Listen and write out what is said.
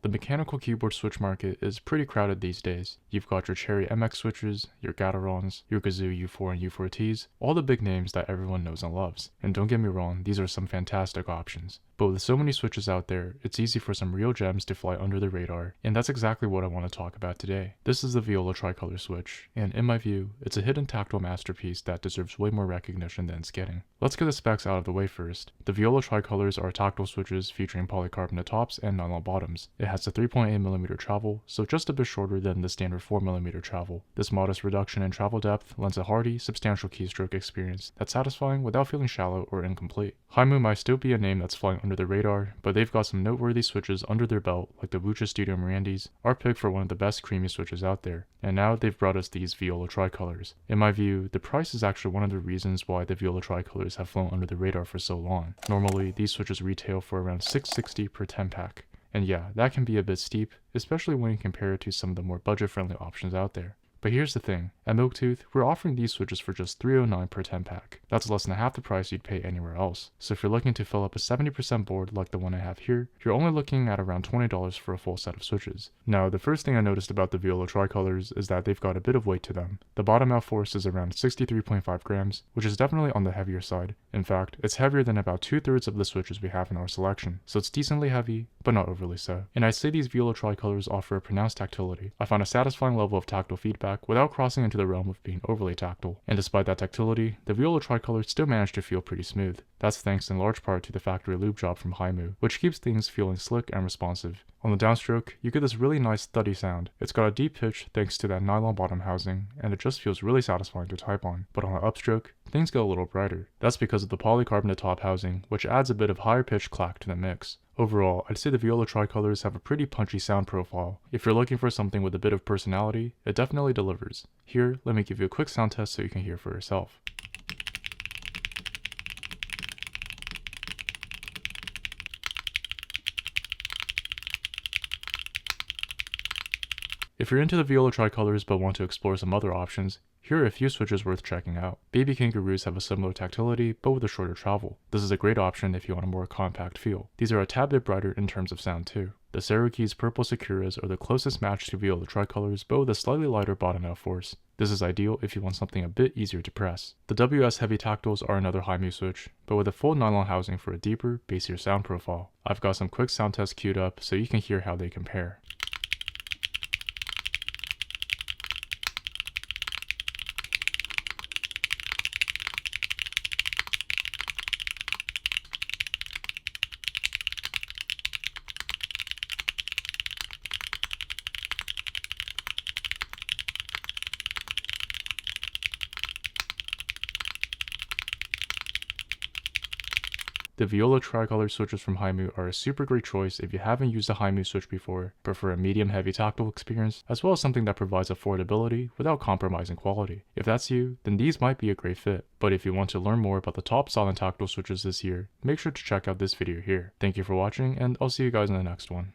The mechanical keyboard switch market is pretty crowded these days. You've got your Cherry MX switches, your Gatorons, your Kazoo U4 and U4Ts, all the big names that everyone knows and loves. And don't get me wrong, these are some fantastic options. But with so many switches out there, it's easy for some real gems to fly under the radar, and that's exactly what I want to talk about today. This is the Viola Tricolor switch, and in my view, it's a hidden tactile masterpiece that deserves way more recognition than it's getting. Let's get the specs out of the way first. The Viola Tricolors are tactile switches featuring polycarbonate tops and nylon bottoms. It has a 3.8mm travel, so just a bit shorter than the standard 4mm travel. This modest reduction in travel depth lends a hearty, substantial keystroke experience that's satisfying without feeling shallow or incomplete. Haimu might still be a name that's flying under the radar, but they've got some noteworthy switches under their belt like the Wucha Studio Mirandis, our pick for one of the best creamy switches out there. And now they've brought us these Viola Tricolors. In my view, the price is actually one of the reasons why the Viola Tricolors have flown under the radar for so long. Normally, these switches retail for around $660 per 10-pack. And yeah, that can be a bit steep, especially when you compare it to some of the more budget-friendly options out there. But here's the thing, at Milktooth, we're offering these switches for just $309 per 10-pack. That's less than half the price you'd pay anywhere else. So if you're looking to fill up a 70% board like the one I have here, you're only looking at around $20 for a full set of switches. Now, the first thing I noticed about the Viola Tricolors is that they've got a bit of weight to them. The bottom out force is around 63.5 grams, which is definitely on the heavier side. In fact, it's heavier than about 2/3 of the switches we have in our selection, so it's decently heavy, but not overly so. And I'd say these Viola Tricolors offer a pronounced tactility. I find a satisfying level of tactile feedback without crossing into the realm of being overly tactile. And despite that tactility, the Viola Tricolors still manage to feel pretty smooth. That's thanks in large part to the factory lube job from Haimu, which keeps things feeling slick and responsive. On the downstroke, you get this really nice thuddy sound. It's got a deep pitch thanks to that nylon bottom housing, and it just feels really satisfying to type on. But on the upstroke, things get a little brighter. That's because of the polycarbonate top housing, which adds a bit of higher pitch clack to the mix. Overall, I'd say the Viola Tricolors have a pretty punchy sound profile. If you're looking for something with a bit of personality, it definitely delivers. Here, let me give you a quick sound test so you can hear for yourself. If you're into the Viola Tricolors but want to explore some other options, here are a few switches worth checking out. Baby Kangaroos have a similar tactility, but with a shorter travel. This is a great option if you want a more compact feel. These are a tad bit brighter in terms of sound too. The Saruki's Purple Sakuras are the closest match to Viola Tricolors, but with a slightly lighter bottom out force. This is ideal if you want something a bit easier to press. The WS Heavy Tactiles are another Haimu switch, but with a full nylon housing for a deeper, bassier sound profile. I've got some quick sound tests queued up so you can hear how they compare. The Viola Tricolor switches from Haimu are a super great choice if you haven't used a Haimu switch before, prefer a medium-heavy tactile experience, as well as something that provides affordability without compromising quality. If that's you, then these might be a great fit. But if you want to learn more about the top solid tactile switches this year, make sure to check out this video here. Thank you for watching, and I'll see you guys in the next one.